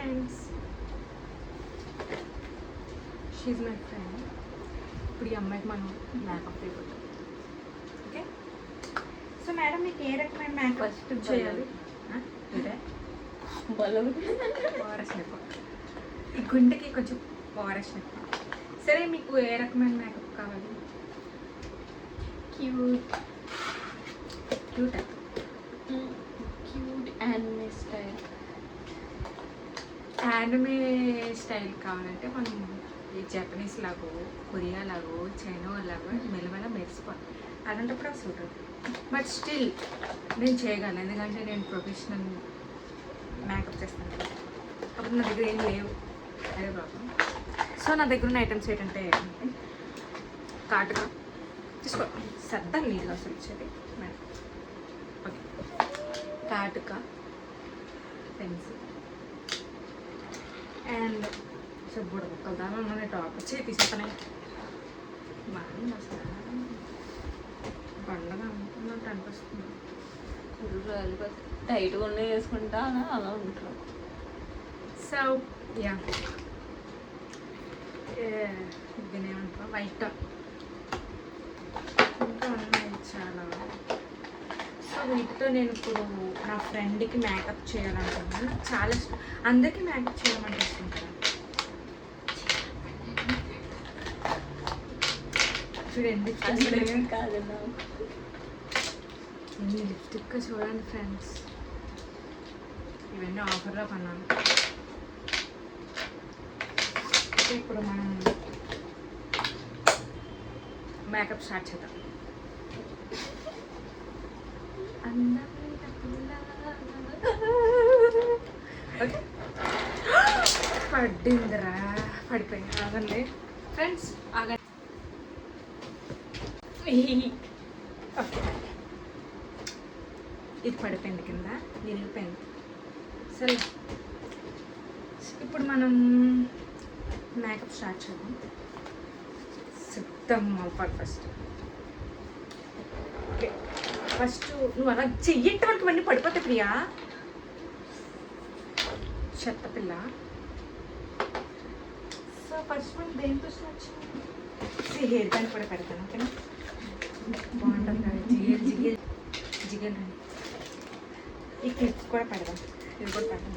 Friends, she my friend. ఇప్పుడు ఈ అమ్మాయికి మనం మేకప్ అయిపోతాం. ఓకే, సో మేడం మీకు ఏ రకమైన మేకప్ ఫస్ట్ చేయాలి? బలవు ఈ గుండెకి కొంచెం వారేసిన. సరే, మీకు ఏ రకమైన మేకప్ కావాలి? Cute cute cute anime style. Anime style కావాలంటే మనం ఈ జపనీస్ లాగో, కొరియా లాగో, చైనా లాగో మెల్లమెల్ల మెరిసిపోతాం. అలాంటప్పుడు సూట్ అవుతుంది. బట్ స్టిల్ నేను చేయగలను, ఎందుకంటే నేను ప్రొఫెషనల్ మేకప్ చేస్తాను. అప్పుడు నా దగ్గర ఏం లేవు, అదే ప్రాబ్లం. సో నా దగ్గర ఉన్న ఐటమ్స్ ఏంటంటే కాటుగా తీసుకో, సర్దాలు నీట్గా అసలు వచ్చేది మేడం. ఓకే, కాటుక, పెన్సిల్ అండ్ చెబ్బుడు ఒక్క దాని ఉన్న టాప్ వచ్చి తీసుకున్నాయి. బాగా అసలు పండగ అనుకున్నట్టు అనిపిస్తుంది. టైట్గా ఉన్న వేసుకుంటా అలా ఉంటారు. సో యా, ఇదేమంటారు, వైట్ ఇంకా ఉన్నాయి చాలా. సో వీటితో నేను ఇప్పుడు నా ఫ్రెండ్కి మేకప్ చేయాలనుకుంటున్నాను. నాకు చాలా ఇష్టం, అందరికీ మేకప్ చేయమంటే ఇష్టం కదా. చూడండి కాదన్నా ఎన్ని లిప్స్టిక్ చూడండి ఫ్రెండ్స్, ఇవన్నీ ఆఫర్లో కొన్నాను. అయితే ఇప్పుడు మనం మేకప్ స్టార్ట్ చేద్దాం. ఓకే, పడ్డిందిరా, పడిపోయింది. ఆగండి ఫ్రెండ్స్, ఆగండి. ఓకే, ఇది పడిపోయింది, కింద విరిగిపోయింది. సరే, ఇప్పుడు మనం మేకప్ స్టార్ట్ చేద్దాం. సిద్ధం అవ్వాలి ఫస్ట్. ఓకే, ఫస్ట్ నువ్వు అలా చెయ్యంటే మనకి ఇవన్నీ పడిపోతాయి ప్రియా, చెత్త పిల్ల. సో ఫస్ట్ మనం దేంతో స్టార్ట్ చేయాలి? హెయిర్ బ్యాండ్ కూడా పెడతాను. ఓకేనా, బాగుంటుంది కదా, జిగేల్ జిగేల్ జిగేల్ రండి. ఈ క్లిప్స్ కూడా పెడదాం, ఇది కూడా పెడతాం.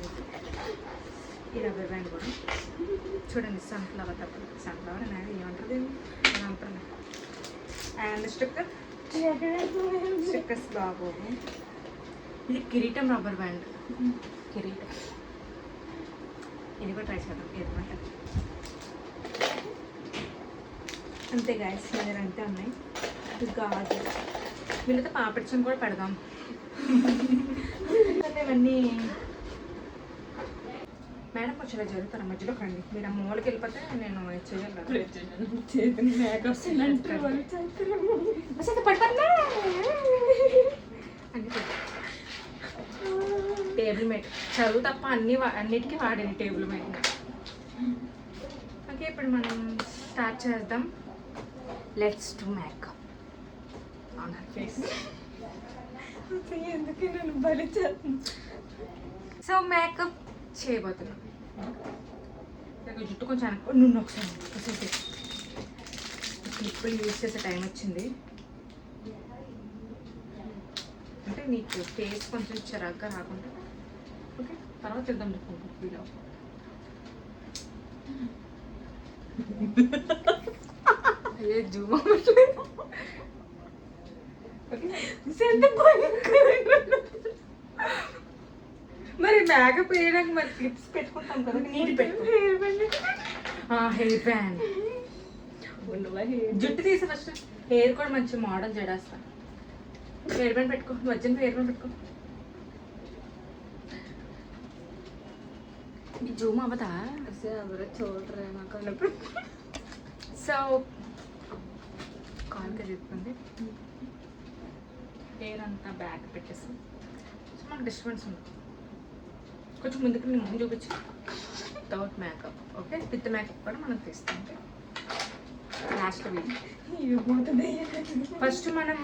ఈ రబ్బర్ బ్యాండ్ కూడా చూడండి, సన్ఫ్లవర్ తప్ప సన్ఫ్లవర్ అనేది ఏమంటుంది అంటున్నా. అండ్ స్టిక్కర్ స్టిక్కర్స్ బాబు. ఇది కిరీటం రబ్బర్ బ్యాండ్, కిరీటం. ఇది కూడా ట్రై చేద్దాం, ఏదన్నమాట. అంతే గాయస్, మీరు అంతే ఉన్నాయి. గాజు వీళ్ళతో పాపడిచని కూడా పెడదాం. ఇవన్నీ మేడం కొంచెం ఇలా జరుగుతారు, మధ్యలో కండి. మీరు ఆ మూలకి వెళ్ళిపోతే నేను చేయాలి. టేబుల్ మేట్ చదువు తప్ప అన్నిటికీ వాడండి టేబుల్ మేట్. ఓకే, ఇప్పుడు మనం స్టార్ట్ చేద్దాం. Let's do makeup on her face. ఎందుకు నేను బలి చేస్తాను. సో మేకప్ చేయబోతున్నాం. జుట్టు కొంచెం అనుకో, నువ్వు ఒకసారి క్లిప్పులు యూజ్ చేసే టైం వచ్చింది. అంటే నీకు ఫేస్ కొంచెం చిరాగ్గా రాకుండా. ఓకే, తర్వాత చేద్దాం చెప్పుకుంటాం వీడియో. అదే జూమ్ అవ్వట్లేదు. మరి మేకప్ వేయడానికి మరి క్లిప్స్ పెట్టుకుంటాం కదా, నీటి పెట్టుకో. హెయిర్ బ్యాండ్ జుట్టు తీసి ఫస్ట్ హెయిర్ కూడా మంచి మోడల్ జడేస్తా. హెయిర్ బ్యాండ్ పెట్టుకో, వచ్చిన హెయిర్ బ్యాండ్ పెట్టుకో. జూమ్ అవ్వదా? ఎవరో చూడరే నాకు అన్నప్పుడు. సో కాల్గా చెప్తుంది, హెయిర్ అంతా బ్యాక్ పెట్టేసి. సో మనకు డిస్టర్బెన్స్ ఉంది. కొంచెం ముందుకు నేను ముందు చూపించి without makeup. Okay, with makeup కూడా మనం తీస్తాం. లాస్ట్లో ఫస్ట్ మనం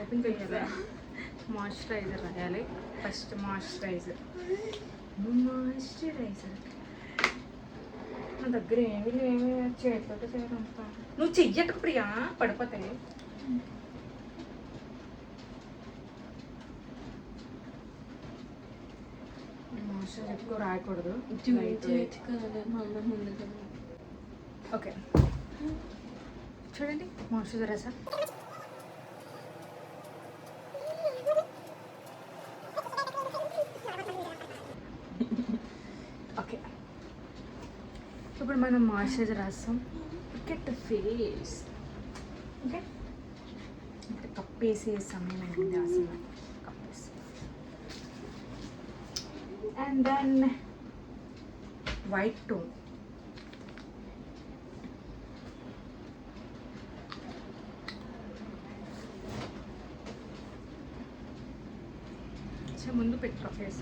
ఓపెన్ చేయాలి. మాయిశ్చరైజర్ రాయాలి. First moisturiser. నా దగ్గర ఏమీ లేవు, చేతితో చేయడంతా. నువ్వు చెయ్యటకు ప్రియా, పడిపోతాయి. మాయిశ్చరైజర్ ఎక్కువ రాయకూడదు. ఓకే చూడండి మాయిశ్చరైజర్ రాసా. ఓకే ఇప్పుడు మనం మాయిశ్చరైజర్ రాస్తాం. Get face. ఓకే ఇక్కడ కప్పేసి సమయం అయింది. రాసిన కప్పేసి అండ్ దెన్ వైట్ టోన్. ముందు పెట్టు ఫేస్.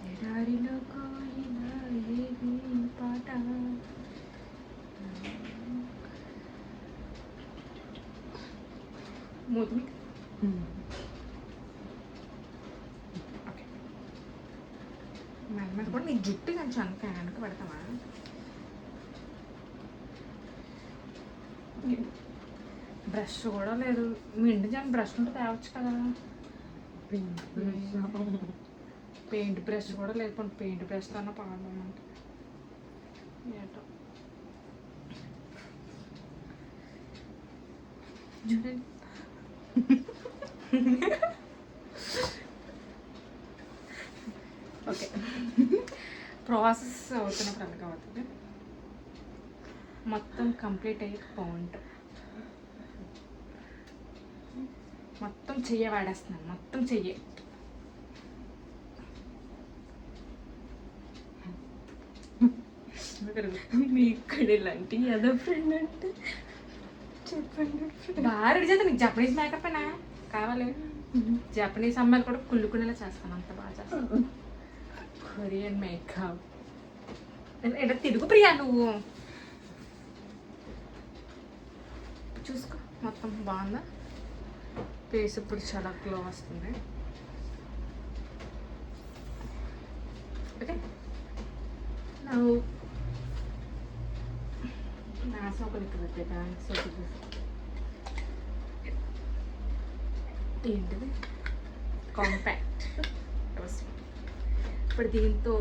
ఎడారిలో కోయిల ఏది పాట. మూతి. ఓకే మెల్లమెల్ల కూడా నీ జుట్టు కొంచెం వెనక పెడతామా? బ్రష్ కూడా లేదు. మీ ఇంటి జనం బ్రష్ ఉంటే తేవచ్చు కదా. పెయింట్ బ్రష్ కూడా లేకపోతే పెయింట్ బ్రష్తో అన్న పాడమంట. ఏటో చూడండి. ఓకే ప్రాసెస్ అవుతున్నప్పుడు అలాగే అవుతుంది. మొత్తం కంప్లీట్ అయ్యే పాయింట్ మొత్తం చెయ్యి వాడేస్తున్నాను. మొత్తం చెయ్యి. మీ ఇక్కడ ఇలాంటి ఏదో ఫ్రెండ్ అంటే చెప్పండి. బాగా రెడీ చేస్తే మీకు జపనీస్ మేకప్ అయినా కావాలి. జపనీస్ అమ్మాయిలు కూడా కుళ్ళుకునేలా చేస్తాను. అంత బాగా చేస్తాను. Korean makeup. ఎలా తిరుగు ప్రియా నువ్వు. చూసుకో మొత్తం బాగుందా. ఫేస్ ఇప్పుడు చాలా గ్లో వస్తుంది. ఓకే నువ్వు నా సోకలు ఇక్కడ పెట్టా. సోకలు ఏంటిది కాంపాక్ట్. ఇప్పుడు దీంతో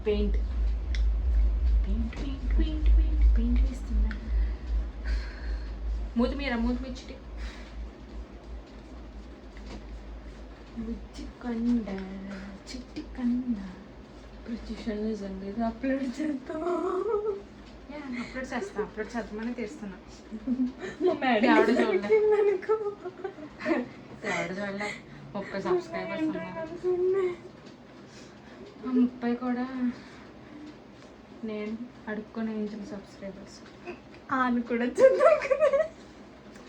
paint paint paint paint paint paint వేస్తున్నా. మూతి చిట్టి బుజ్జి కొండ చిట్టి కండ. ప్రొఫెషన్ నిజంగా ఇది అప్లోడ్ చేస్తాం. అప్లోడ్ చేద్దామని తీస్తున్నా. మా మేడం ఆవిడ చూడలే 30 సబ్స్క్రైబర్స్. 30 కూడా నేను అడుక్కొని వేయించిన సబ్స్క్రైబర్స్. ఆమె కూడా చూద్దాం.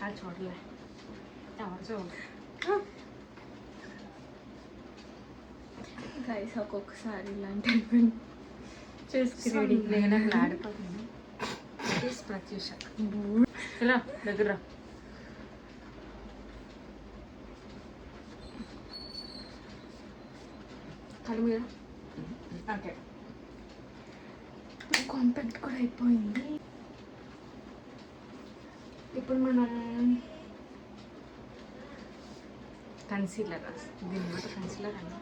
అది చూడలే. ఎవరు చూడలే. గైస్ ఒక్కొక్కసారి ఇలాంటి చేసుకుని నేను అక్కడ ఆడిపోతుంది. ప్రత్యూష ఇలా దగ్గర కళ్ళు మీద. ఓకే కాంపాక్ట్ కూడా అయిపోయింది. ఇప్పుడు మనం కన్సీలర్ దీని మాట కన్సీలర్ అన్న.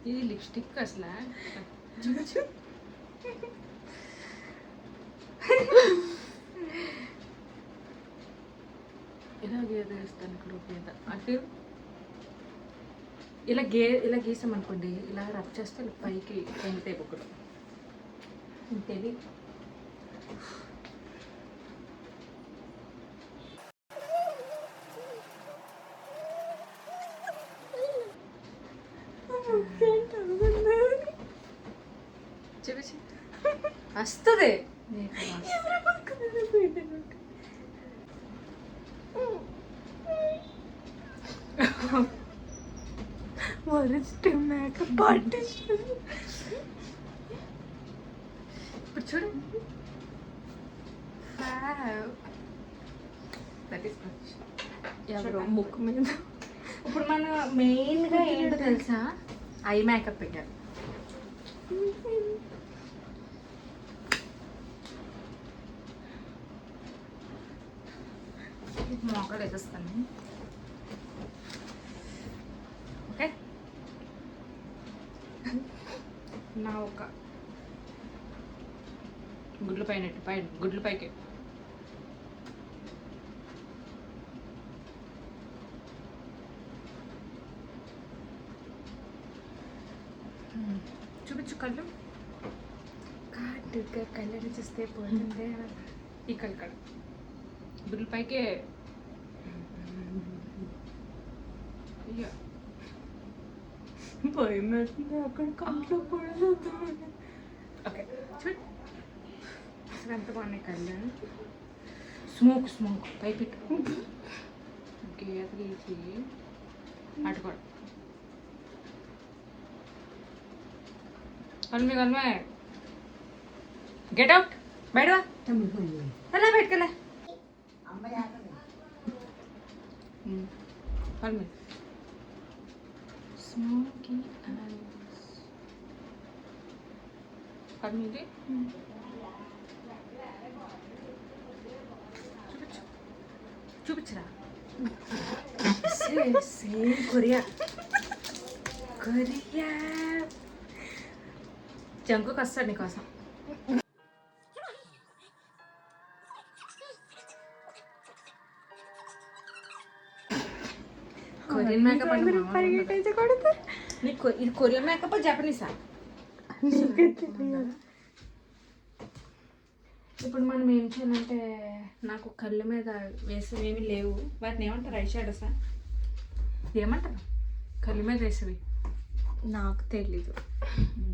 ఇది లిప్స్టిక్ అసలు ఇలా గీస్తాను ఇక్కడ మీద. అటు ఇలా గీసామనుకోండి, ఇలా రబ్ చేస్తే పైకి పెంగుతాయి బొక్కలు. ఇంతేది చూపించి వస్తుంది. మా వరస్ట్ మేకప్ ఆర్టిస్ట్. ఇప్పుడు చూడు. దట్ ఈస్ ఎవరో ముక్కు మీద. ఇప్పుడు మన మెయిన్గా ఏంటో తెలుసా, ఐ మేకప్ పెట్టారు. మోకాలు వేసేస్తాను. ఓకే, నా ఒక గుడ్లు పైన గుడ్లు పైకి చూపించు కళ్ళు. కాటుగా కళ్ళని చూస్తే పోతుందే. ఈ కళ్ళు కళ్ళు గుడ్లు పైకే. భయం వేస్తుంది అక్కడ కంట్లో పడదు. ఓకే చూడు, అసలు ఎంత బాగున్నాయి కళ్ళు. స్మోక్ పైపెట్టు. గీత గీసి అటుకోడు. కల్మే గెట్ అవుట్. బయట అలా బయటకెళ్ళా. కల్మే స్మోకీ ఐస్. కల్మీది చూపించరా. సేమ్ కొరియా జంకుకి వస్తాడు నీకోసం. కొరియన్ మేకప్ ఇది కొరియన్ మేకప్ జపనీసా? ఇప్పుడు మనం ఏం చేయాలంటే, నాకు కళ్ళ మీద వేసేవి ఏమి లేవు. వాటిని ఏమంటారు? ఐ షాడోసా? ఏమంటారు కళ్ళ మీద వేసేవి? నాకు తెలీదు.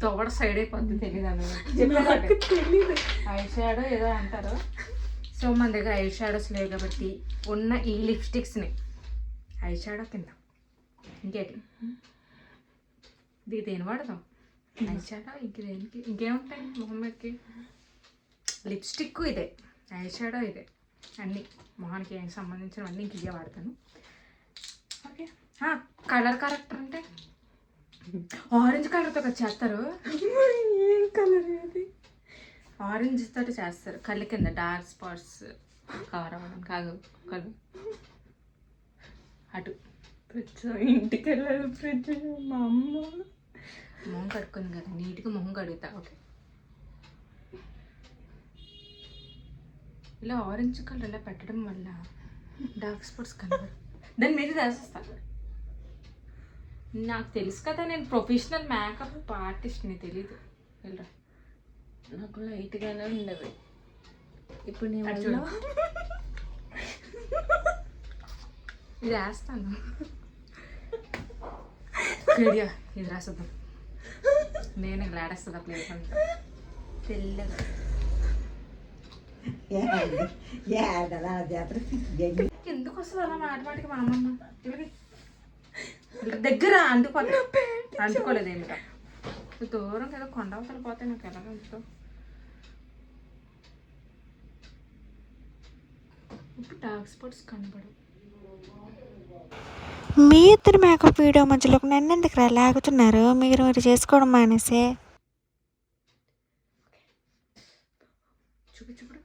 దొవడ సైడ్ అయిపోతుంది. తెలీదు. ఐ షాడో ఏదో అంటారు. సో మన దగ్గర ఐ షాడోస్ లేవు కాబట్టి ఉన్న ఈ లిప్స్టిక్స్ని ఐ షాడో కింద ఇంకేంటి దేని వాడదాం? ఐ షాడో ఇంకేదేనికి ఇంకేముంటాయి మొహం మీదకి? లిప్స్టిక్ ఇదే, ఐ షాడో ఇదే, అన్నీ మొహానికి ఏం సంబంధించినవన్నీ ఇంక ఇవే వాడతాను. ఓకే, కలర్ కరెక్టర్ అంటే ఆరెంజ్ కలర్తో కదా చేస్తారు. ఏం కలర్ అది? ఆరెంజ్ తోటి చేస్తారు కళ్ళ కింద డార్క్ స్పాట్స్ కవర్ అవ్వడం. కాదు కళ్ళు అటు ఇంటికి వెళ్ళాలి. ఫ్రిడ్జ్ మా అమ్మ మొహం కడుక్కుంది కదా, నీట్గా మొహం కడుగుతా. ఓకే, ఇలా ఆరెంజ్ కలర్ ఇలా పెట్టడం వల్ల డార్క్ స్పాట్స్ కనబడు. దాని మీద వేసేస్తాను. నాకు తెలుసు కదా, నేను ప్రొఫెషనల్ మేకప్ ఆర్టిస్ట్ని. తెలీదు వెళ్ళరా. నాకు లైట్గానే ఉండేవి. ఇప్పుడు నేను ఇది వేస్తాను. ఇది రాసేద్దాం. నేను లాడేస్తుందా ప్లేస్ అంటే తెల్లగా. ఎందుకు వస్తుంది అలా మాటిమాటికి మా అమ్మమ్మ? దగ్గర అంటుకోలేదు ఏమిటా. దూరం కదా కొండ అవతల పోతే నాకు ఎలా ఉంచుతావు? ఇప్పుడు డార్క్ స్పాట్స్ కనబడు. మీ ఇద్దరు మేకప్ వీడియో మధ్యలోకి నన్ను ఎందుకు లాగుతున్నారు? మీరు చేసుకోవడం మానేసే. చూపించుప్పుడు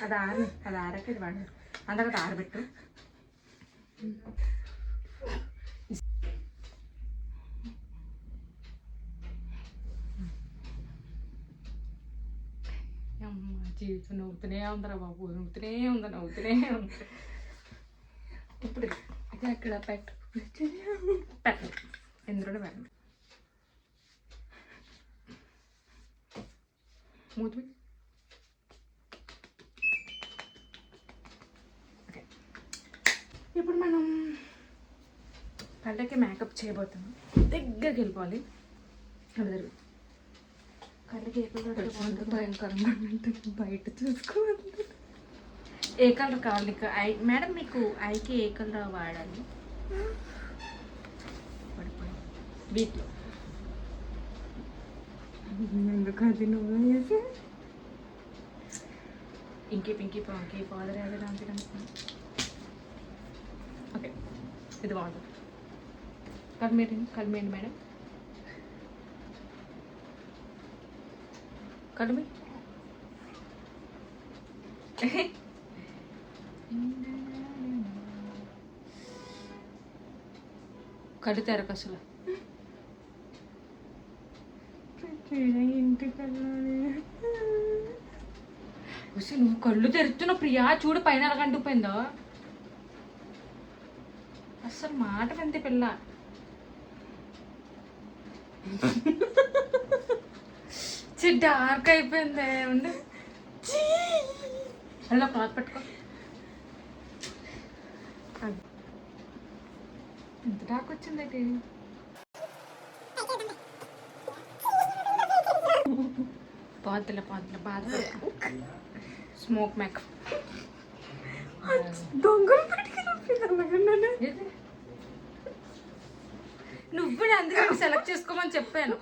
అది ఆరకేది వాడు అందరూ ఆరబెట్టు. జీవితం నవ్వుతూనే ఉందరా బాబు, నవ్వుతూనే ఉంది. ఇప్పుడు ఇది అక్కడ పెట్టు ఎందులో పెట్టండి. మూతి ఓకే. ఇప్పుడు మనం కళ్ళకి మేకప్ చేయబోతున్నాం. దగ్గరికి వెళ్ళిపోవాలి. అక్కడ కళ్ళకి ఏ కలర్ భయంకరంగా ఉంటుంది. బయట చూసుకోవాలి. ఏ కలర్ కావాలి నీకు? ఐ మేడం మీకు ఐకి ఏ కలర్ వాడాలి? వీటిలో ఎందుకు అది నువ్వు చేసి ఇంకే పింకీ పాంకీ ఫాదర్ ఏదైనా ఓకే ఇది బాగుంటుంది. కలిమేయండి మేడం, కలిమి. కళ్ళు తెరకు అసలు ఇంటికి వెళ్ళాలి. నువ్వు కళ్ళు తెరుస్తున్నావు ప్రియా, చూడు పైన ఎలా కంటుపోయిందో. అసలు మాట వింతే పిల్ల. డార్క్ అయిపోయింది. ఉండి అలా క్లాత్ పట్టుకో. ఎంత డార్క్ వచ్చింది. పాతల బాధ స్మోక్ మేకప్ దొంగలు పెట్టుకున్నా. నువ్వు అందుకని సెలెక్ట్ చేసుకోమని చెప్పాను.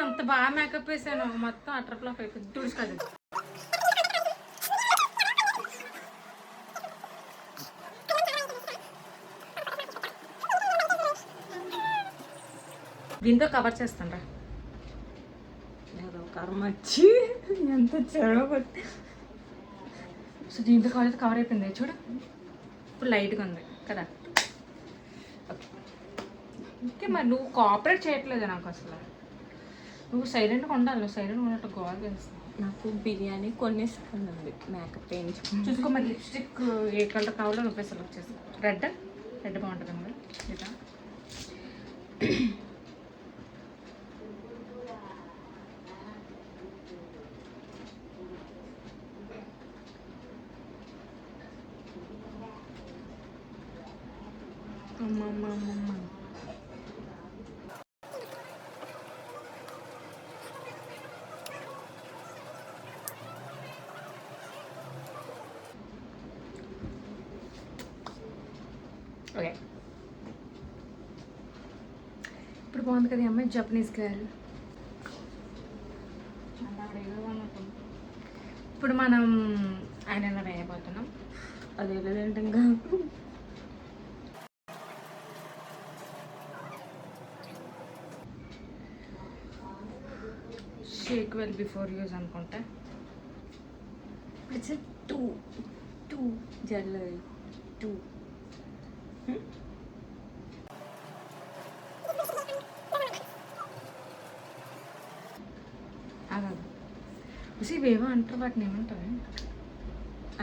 అంత బాగా మేకప్ వేసాను, మొత్తం అట్రప్లాప్ అయిపోయింది. తుడుచు కదా. దీంతో కవర్ చేస్తాను రా. కర్మచ్చి ఎంత చెడగొట్టి. సో దీంతో కవర్ అయిపోయింది చూడు. ఇప్పుడు లైట్గా ఉంది కదా. ఓకే మరి నువ్వు కోఆపరేట్ చేయట్లేదు నాకు అసలు. నువ్వు సైలెంట్గా ఉండాలి. నువ్వు సైలెంట్గా ఉన్నట్టు గోల్ చేస్తావు. నాకు బిర్యానీ కొనేసుకుంది మేకప్ వేయించుకో. చూసుకో మరి లిప్స్టిక్ ఏ కలర్ కావాలో నువ్వు సెలెక్ట్ చేస్తావు. రెడ్ బాగుంటుంది కదా. ఇదా అమ్మమ్మ. ఓకే ఇప్పుడు బాగుంది కదా అమ్మాయి. Japanese girl. ఇప్పుడు మనం ఆయన వేయబోతున్నాం. అది లేదంటే ఇంకా షేక్ వెల్ బిఫోర్ యూజ్ అనుకుంటా. ఇట్స్ 2 జల్లది 2. అదే ఇవేవో అంటారు, వాటిని ఏమంటారు?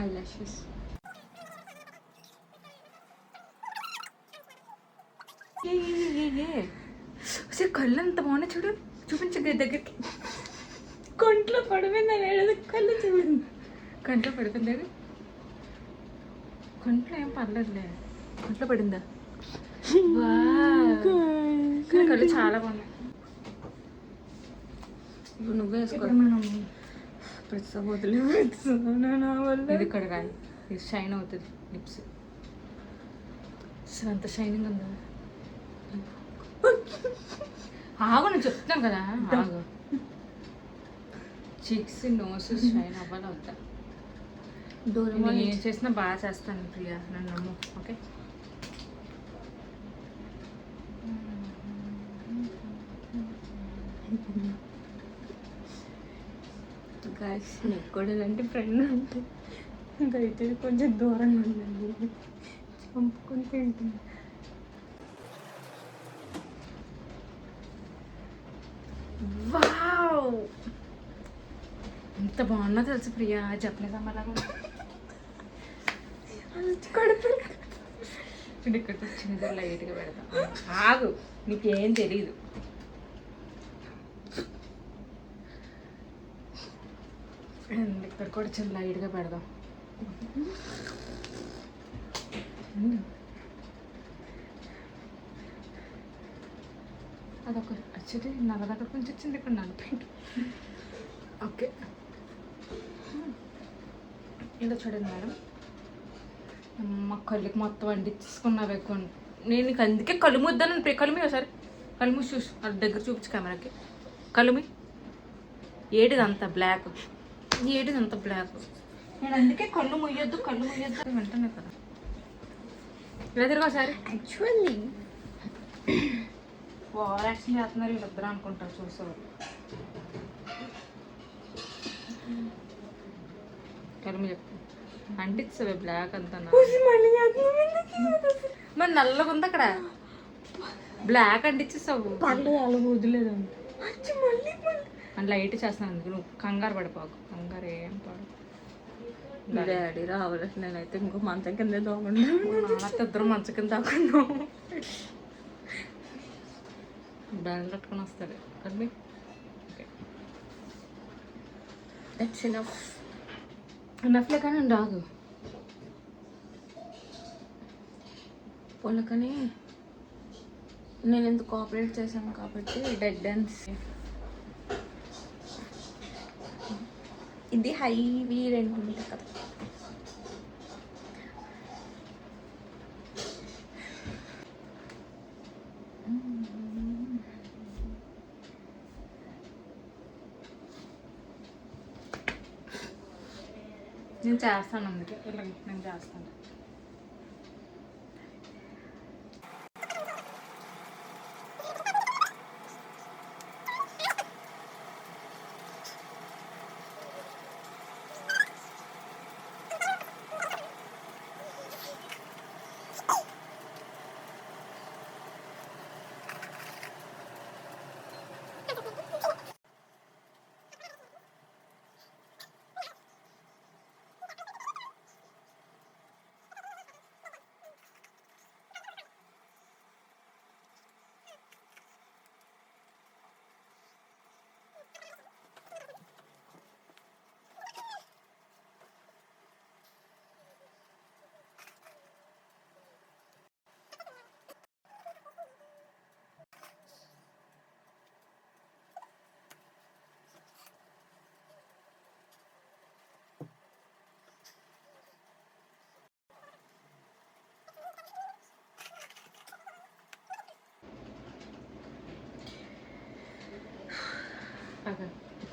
I lashes. ఏ కళ్ళు ఎంత బాగున్నాయి చూడు. చూపించు దగ్గరికి. కొంట్లో పడిపోయింది అనేది కళ్ళు చూపింది. కంట్లో పడిపోయింది. కంట్లో ఏం పర్లేదులే. కంట్లో పడిందా? కళ్ళు చాలా బాగున్నాయి. ఇప్పుడు నువ్వే వేసుకో. మనం ప్రతిసారి నా వల్ల ఇది ఇక్కడ కానీ ఇది షైన్ అవుతుంది లిప్స్. అసలు అంత షైనింగ్ ఉందా? ఆగు, నేను చెప్తాను కదా. ఆగు. చిక్స్ నోస్ షైన్ అవ్వాలి అవుతా. నేను ఏం చేసినా బాగా చేస్తాను ప్రియా, నన్ను నమ్ము. ఓకే గాయస్, నీకు కూడా ఇలాంటి ఫ్రెండ్ ఉంటే దయచేసి కొంచెం దూరంగా ఉండండి. చంపుకొని తింటుంది. వావ్, ఎంత బాగున్నా తెలుసు ప్రియా. జపనీస్ అమ్మలాగా ఇక్కడికి వచ్చినది లైట్గా పెడతాం. ఆగు, నీకేం తెలీదు. ఇక్కడ కూడా చిన్న లైట్గా పెడదాం. అదొక వచ్చేది నల్ల దగ్గర నుంచి వచ్చింది, ఇక్కడ నల్ల పెయింట్. ఓకే ఇలా చూడండి మేడం, మా కళ్ళకి మొత్తం అంటించుకున్నావే కొన్ని. నేను నీకు అందుకే కళ్ళు ముద్దాను. కళ్ళు మీ ఒకసారి కళ్ళు మూసి చూసి అది దగ్గర చూపించు కెమెరాకి. కళ్ళు మీ ఏటిది అంత బ్లాక్, ఏటిది అంత బ్లాక్. నేను అందుకే కళ్ళు ముయ్యొద్దు అని వింటున్నా కదా. ఇలా తిరిగి ఒకసారి. యాక్చువల్లీ ఓవర్ యాక్షన్ చేస్తున్నారు వీళ్ళిద్దరు అనుకుంటారు చూసేవారు. కళ్ళు చెప్పు అంటించవే బ్లాక్ అంతా. మరి నల్లగా ఉంది అక్కడ, బ్లాక్ అంటించేసావు. పర్లేదు అలా వదిలేదు. అని లైట్ చేస్తాను అందుకు. నువ్వు కంగారు పడిపోకు, కంగారు ఏం పడు. డాడీ రావాలి, నేనైతే ఇంకో మంచం కింద దోకుండా. నాన్న ఇద్దరు మంచం కింద దాక్కున్నాం. బ్యాండ్ కట్టుకొని వస్తాడు అది. Okay it's enough. నఫ్లే కానీ రాదు పొలకని నేను ఎందుకు కోఆపరేట్ చేశాను కాబట్టి డెడ్ డాన్స్. ఇది హైవీ రెండు ఉంటాయి కదా. నేను చేస్తాను అందుకే ఇలా నేను చేస్తాను.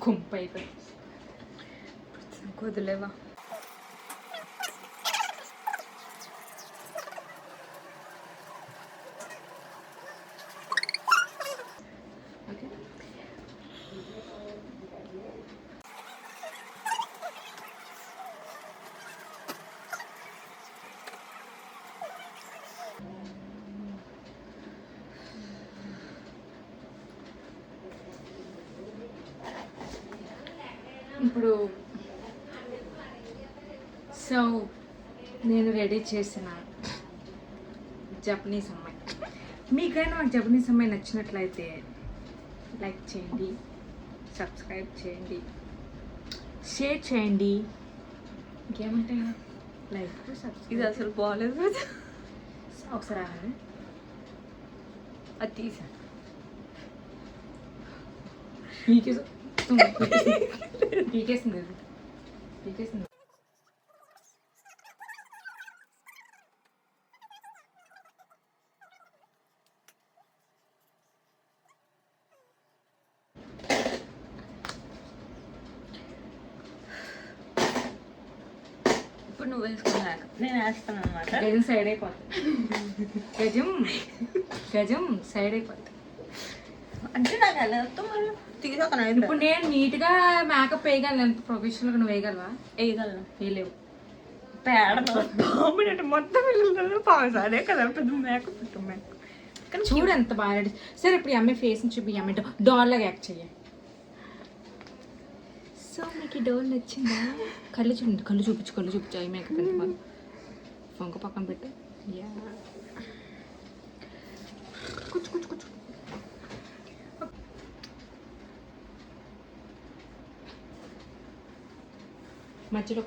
కుంప అయిపోయి వదిలేవా. ఓకే ఇప్పుడు సో నేను రెడీ చేసిన జపనీస్ అమ్మాయి. మీకైనా నాకు జపనీస్ అమ్మాయి నచ్చినట్లయితే లైక్ చేయండి, సబ్స్క్రైబ్ చేయండి, షేర్ చేయండి. ఇంకేమంటాయి లైక్ సబ్స్క్రైబ్. ఇది అసలు బాగాలేదు. ఒకసారి ఆగండి, అది తీసాను. పీకేసింది అది, పీకేసింది. ఇప్పుడు నువ్వు వేసుకున్నాక నేను వేస్తాను అనమాట. గజం సైడ్ అయిపోతుంది. గజం సైడ్ అయిపోతుంది. అంటే నాకు ఎలా మరి తీసుకోక. ఇప్పుడు నేను నీట్గా మేకప్ వేయగలను. ఎంత ప్రొఫెషనల్గా నువ్వు వేయగలవా? వేయగలను. వేయలేవు. పేడ మొత్తం పిల్లలు పావుస్ అదే కదా పెద్ద మేకప్ పెట్టు మేకప్. కానీ చూడు ఎంత బాగా రెడీ. సరే ఇప్పుడు ఈ అమ్మాయి ఫేస్ నుంచి చూపి, ఈ అమ్మాయి డాల్లాగా యాక్ట్ చెయ్యాలి. సో మీకు ఈ డోల్ నచ్చిందా? కళ్ళు చూడండి, కళ్ళు చూపించు. అవి మేకప్ ఎంత బాగా. ఫొంక పక్కన పెట్టు. యా కూర్చు. మధ్యలో